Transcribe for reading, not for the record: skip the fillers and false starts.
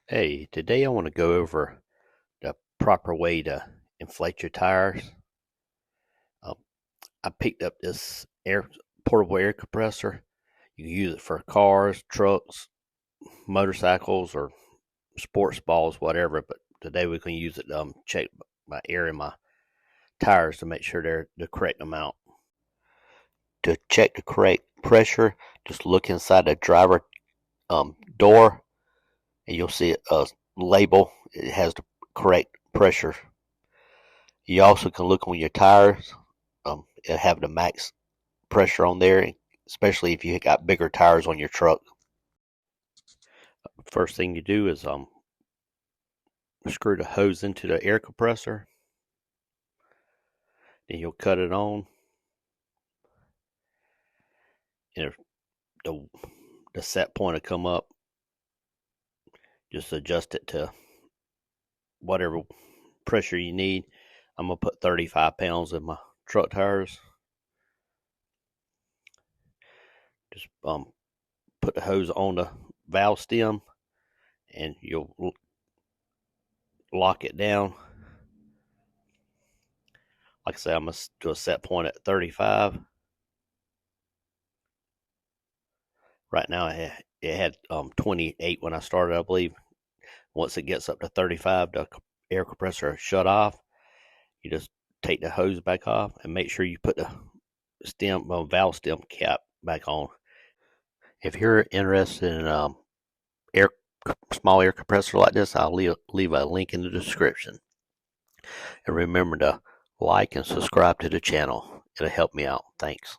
Hey, today I want to go over the proper way to inflate your tires. Um, I picked up this portable air compressor. You can use it for cars, trucks, motorcycles, or sports balls, whatever. But today we're going to use it to check my air in my tires to make sure they're the correct amount. To check the correct pressure, just look inside the driver door, and you'll see a label. It has the correct pressure. You also can look on your tires. It'll have the max pressure on there, especially if you got bigger tires on your truck. First thing you do is screw the hose into the air compressor. Then you'll cut it on. And the set point will come up. Just adjust it to whatever pressure you need. I'm going to put 35 pounds in my truck tires. Just put the hose on the valve stem and you'll lock it down. Like I said, I'm going to do a set point at 35. Right now it had 28 when I started, I believe. Once it gets up to 35, the air compressor shut off. You just take the hose back off and make sure you put the valve stem cap back on. If you're interested in air small air compressor like this, I'll leave a link in the description. And remember to like and subscribe to the channel. It'll help me out. Thanks.